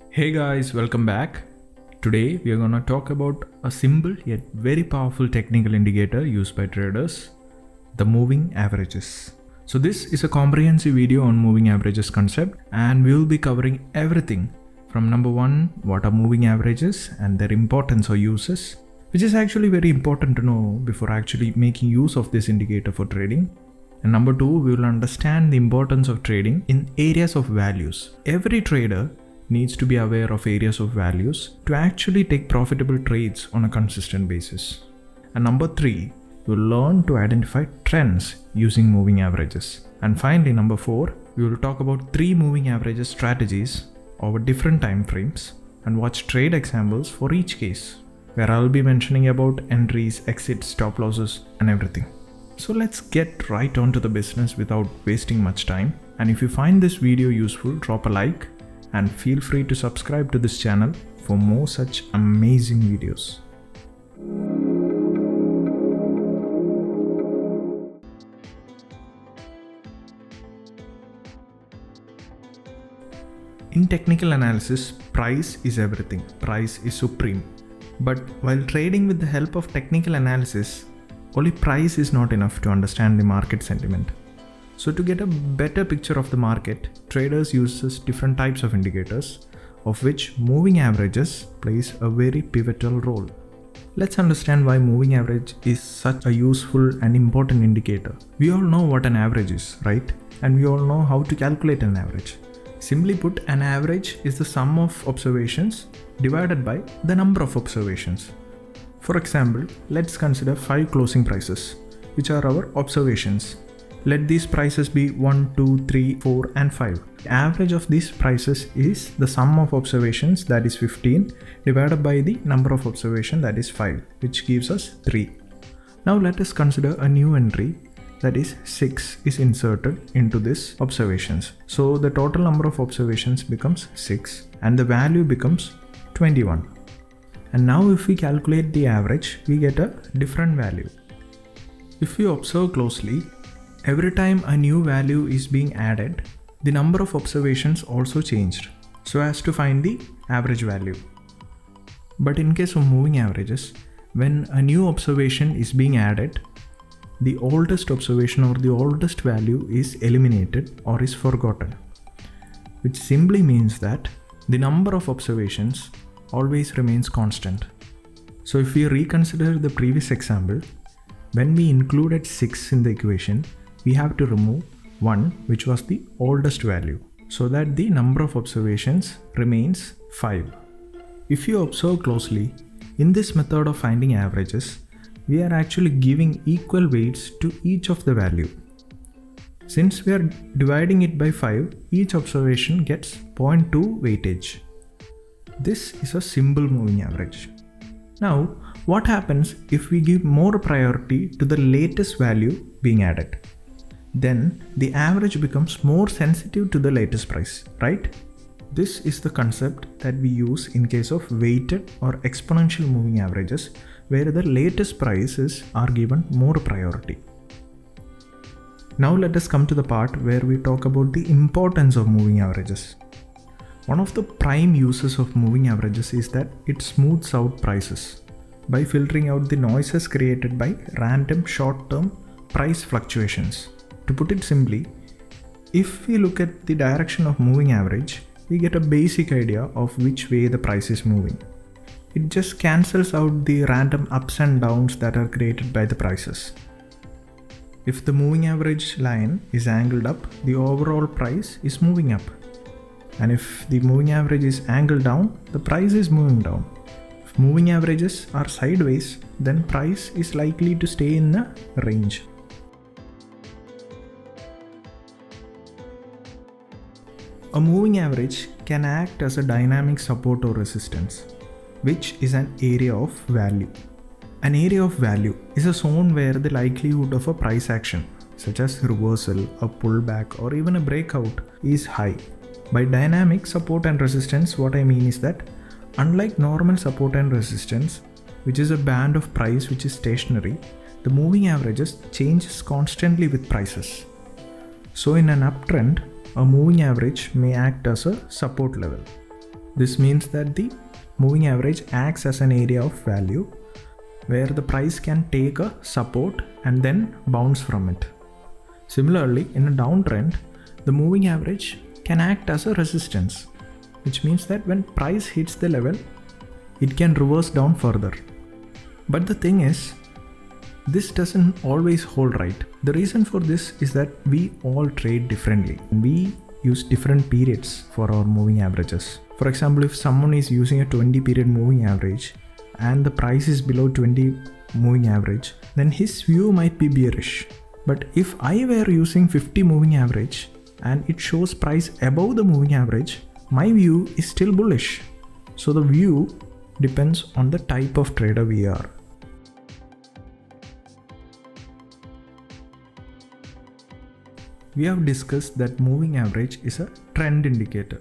Hey guys, welcome back. Today we are going to talk about a simple yet very powerful technical indicator used by traders, the moving averages. So this is a comprehensive video on moving averages concept, and we will be covering everything from number 1, what are moving averages and their importance or uses, which is actually very important to know before actually making use of this indicator for trading. And number 2, we will understand the importance of trading in areas of values. Every trader needs to be aware of areas of values to actually take profitable trades on a consistent basis. And number 3, you will learn to identify trends using moving averages. And finally, number 4, we will talk about 3 moving averages strategies over different time frames and watch trade examples for each case, where I will be mentioning about entries, exits, stop losses and everything. So let's get right on to the business without wasting much time. And if you find this video useful, drop a like and feel free to subscribe to this channel for more such amazing videos. In technical analysis, price is everything. Price is supreme. But while trading with the help of technical analysis, only price is not enough to understand the market sentiment. So to get a better picture of the market, traders use different types of indicators, of which moving averages plays a very pivotal role. Let's understand why moving average is such a useful and important indicator. We all know what an average is, right? And we all know how to calculate an average. Simply put, an average is the sum of observations divided by the number of observations. For example, let's consider 5 closing prices, which are our observations. Let these prices be 1, 2, 3, 4 and 5. The average of these prices is the sum of observations, that is 15, divided by the number of observations, that is 5, which gives us 3. Now let us consider a new entry, that is 6 is inserted into this observations. So the total number of observations becomes 6 and the value becomes 21. And now if we calculate the average, we get a different value. If we observe closely, every time a new value is being added, the number of observations also changed, so as to find the average value. But in case of moving averages, when a new observation is being added, the oldest observation or the oldest value is eliminated or is forgotten, which simply means that the number of observations always remains constant. So if we reconsider the previous example, when we included 6 in the equation, we have to remove 1, which was the oldest value, so that the number of observations remains 5. If you observe closely, in this method of finding averages, we are actually giving equal weights to each of the value. Since we are dividing it by 5, each observation gets 0.2 weightage. This is a simple moving average. Now, what happens if we give more priority to the latest value being added? Then the average becomes more sensitive to the latest price, right? This is the concept that we use in case of weighted or exponential moving averages, where the latest prices are given more priority. Now let us come to the part where we talk about the importance of moving averages. One of the prime uses of moving averages is that it smooths out prices by filtering out the noises created by random short-term price fluctuations. To put it simply, if we look at the direction of moving average, we get a basic idea of which way the price is moving. It just cancels out the random ups and downs that are created by the prices. If the moving average line is angled up, the overall price is moving up. And if the moving average is angled down, the price is moving down. If moving averages are sideways, then price is likely to stay in a range. A moving average can act as a dynamic support or resistance, which is an area of value. An area of value is a zone where the likelihood of a price action, such as reversal, a pullback, or even a breakout, is high. By dynamic support and resistance, what I mean is that unlike normal support and resistance, which is a band of price which is stationary, the moving averages changes constantly with prices. So in an uptrend, a moving average may act as a support level. This means that the moving average acts as an area of value where the price can take a support and then bounce from it. Similarly, in a downtrend, the moving average can act as a resistance, which means that when price hits the level, it can reverse down further. But the thing is, this doesn't always hold right. The reason for this is that we all trade differently. We use different periods for our moving averages. For example, if someone is using a 20 period moving average and the price is below 20 moving average, then his view might be bearish. But if I were using 50 moving average and it shows price above the moving average, my view is still bullish. So the view depends on the type of trader we are. We have discussed that moving average is a trend indicator.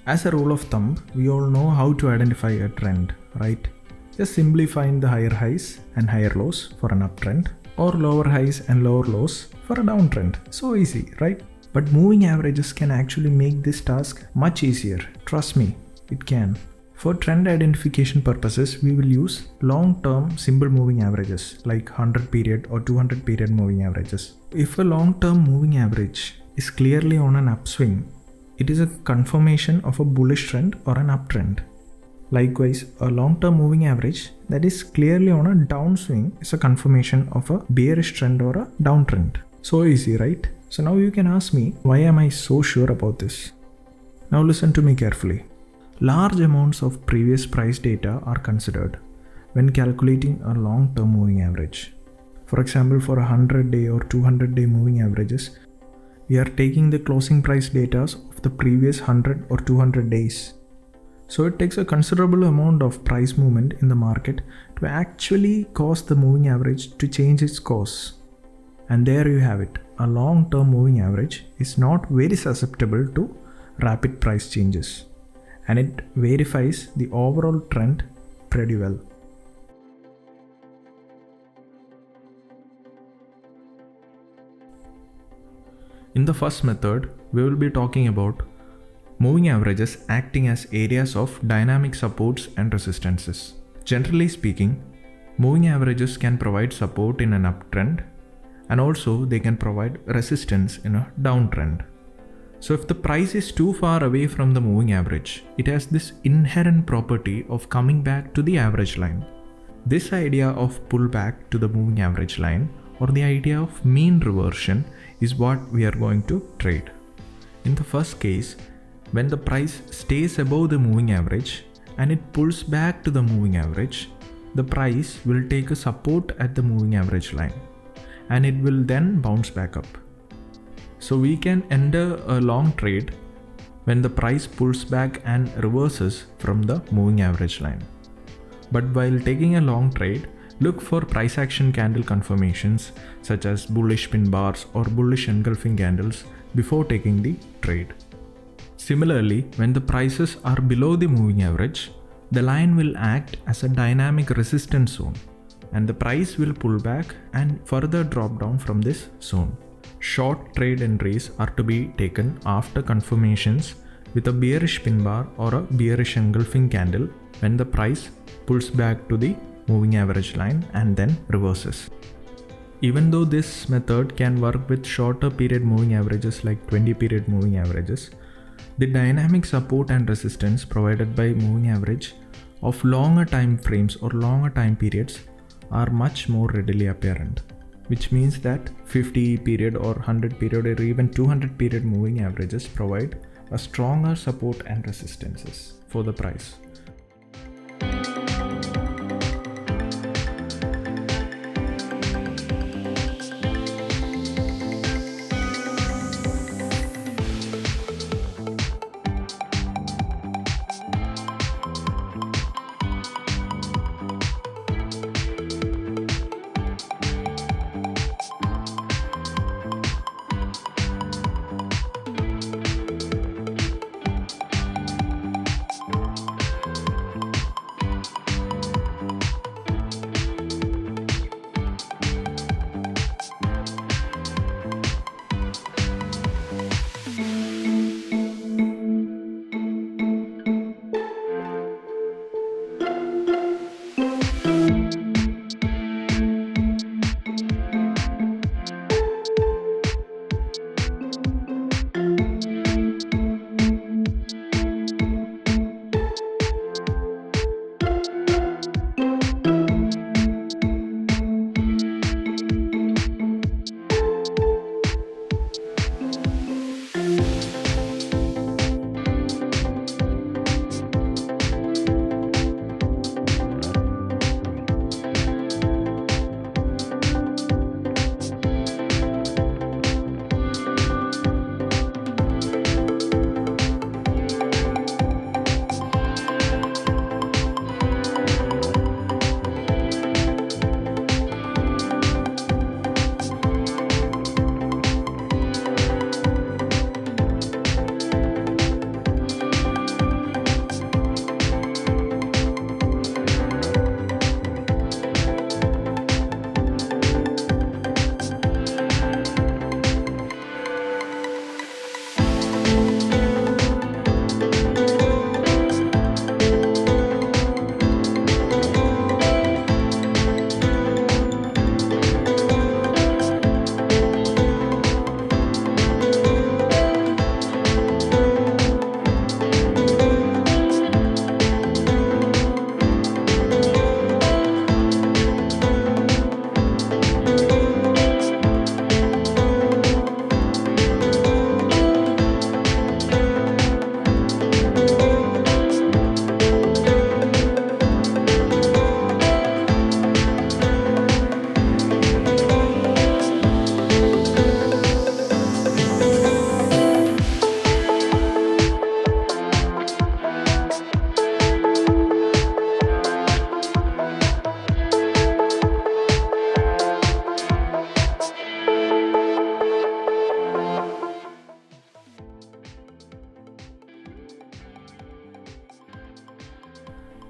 As a rule of thumb, we all know how to identify a trend, right? Just simply find the higher highs and higher lows for an uptrend or lower highs and lower lows for a downtrend. So easy, right? But moving averages can actually make this task much easier. Trust me, it can. For trend identification purposes, we will use long-term simple moving averages like 100 period or 200 period moving averages. If a long-term moving average is clearly on an upswing, it is a confirmation of a bullish trend or an uptrend. Likewise, a long-term moving average that is clearly on a downswing is a confirmation of a bearish trend or a downtrend. So easy, right? So now you can ask me, why am I so sure about this? Now listen to me carefully. Large amounts of previous price data are considered when calculating a long-term moving average. For example, for 100-day or 200-day moving averages, we are taking the closing price data of the previous 100 or 200 days. So it takes a considerable amount of price movement in the market to actually cause the moving average to change its course. And there you have it. A long-term moving average is not very susceptible to rapid price changes, and it verifies the overall trend pretty well. In the first method, we will be talking about moving averages acting as areas of dynamic supports and resistances. Generally speaking, moving averages can provide support in an uptrend, and also they can provide resistance in a downtrend. So if the price is too far away from the moving average, it has this inherent property of coming back to the average line. This idea of pullback to the moving average line, or the idea of mean reversion, is what we are going to trade. In the first case, when the price stays above the moving average and it pulls back to the moving average, the price will take a support at the moving average line and it will then bounce back up. So we can enter a long trade when the price pulls back and reverses from the moving average line. But while taking a long trade, look for price action candle confirmations such as bullish pin bars or bullish engulfing candles before taking the trade. Similarly, when the prices are below the moving average, the line will act as a dynamic resistance zone and the price will pull back and further drop down from this zone. Short trade entries are to be taken after confirmations with a bearish pin bar or a bearish engulfing candle when the price pulls back to the moving average line and then reverses. Even though this method can work with shorter period moving averages like 20 period moving averages, the dynamic support and resistance provided by moving average of longer time frames or longer time periods are much more readily apparent, which means that 50 period or 100 period or even 200 period moving averages provide a stronger support and resistances for the price.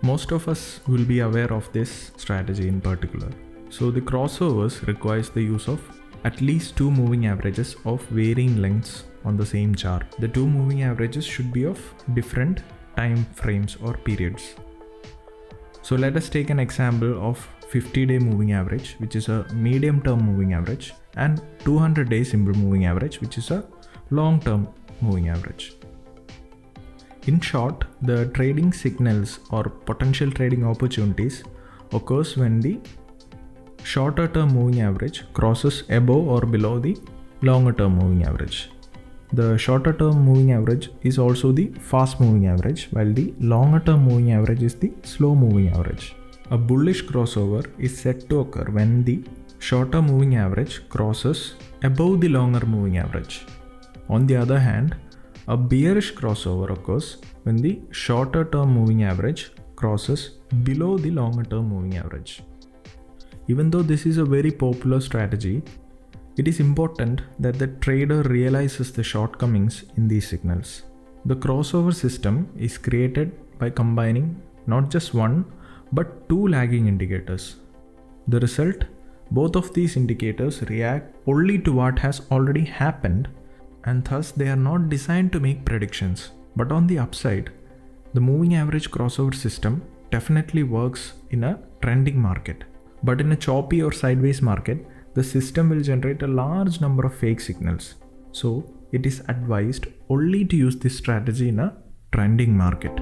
Most of us will be aware of this strategy in particular. So the crossovers requires the use of at least two moving averages of varying lengths on the same chart. The two moving averages should be of different time frames or periods. So let us take an example of 50-day moving average, which is a medium term moving average, and 200-day simple moving average, which is a long term moving average. In short, the trading signals or potential trading opportunities occurs when the shorter term moving average crosses above or below the longer term moving average. The shorter term moving average is also the fast moving average, while the longer term moving average is the slow moving average. A bullish crossover is said to occur when the shorter moving average crosses above the longer moving average. On the other hand, a bearish crossover occurs when the shorter term moving average crosses below the longer term moving average. Even though this is a very popular strategy, it is important that the trader realizes the shortcomings in these signals. The crossover system is created by combining not just one but two lagging indicators. The result, both of these indicators react only to what has already happened, and thus they are not designed to make predictions. But on the upside, the moving average crossover system definitely works in a trending market. But in a choppy or sideways market, the system will generate a large number of fake signals. So it is advised only to use this strategy in a trending market.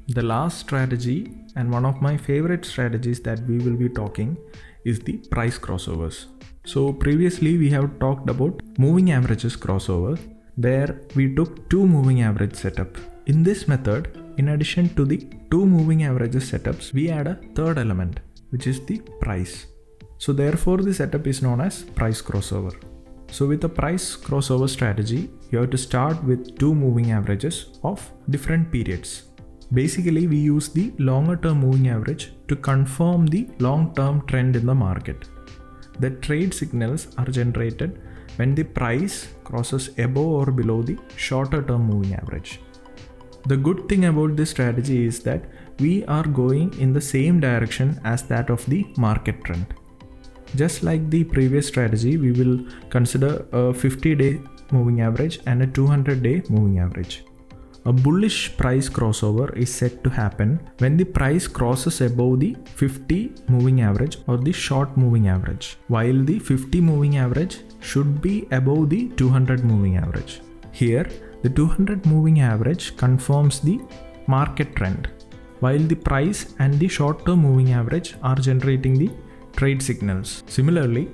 The last strategy, and one of my favorite strategies that we will be talking, is the price crossovers. So previously we have talked about moving averages crossover, where we took two moving average setup. In this method, in addition to the two moving averages setups, we add a third element, which is the price. So therefore the setup is known as price crossover. So with a price crossover strategy, you have to start with two moving averages of different periods. Basically, we use the longer term moving average to confirm the long-term trend in the market. The trade signals are generated when the price crosses above or below the shorter term moving average. The good thing about this strategy is that we are going in the same direction as that of the market trend. Just like the previous strategy, we will consider a 50-day moving average and a 200-day moving average. A bullish price crossover is said to happen when the price crosses above the 50 moving average or the short moving average, while the 50 moving average should be above the 200 moving average. Here, the 200 moving average confirms the market trend, while the price and the short-term moving average are generating the trade signals. Similarly,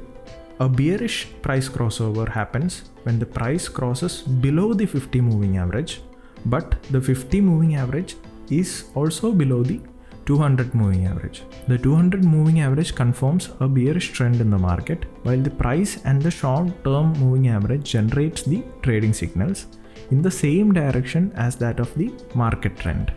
a bearish price crossover happens when the price crosses below the 50 moving average, but the 50 moving average is also below the 200 moving average. The 200 moving average confirms a bearish trend in the market, while the price and the short-term moving average generates the trading signals in the same direction as that of the market trend.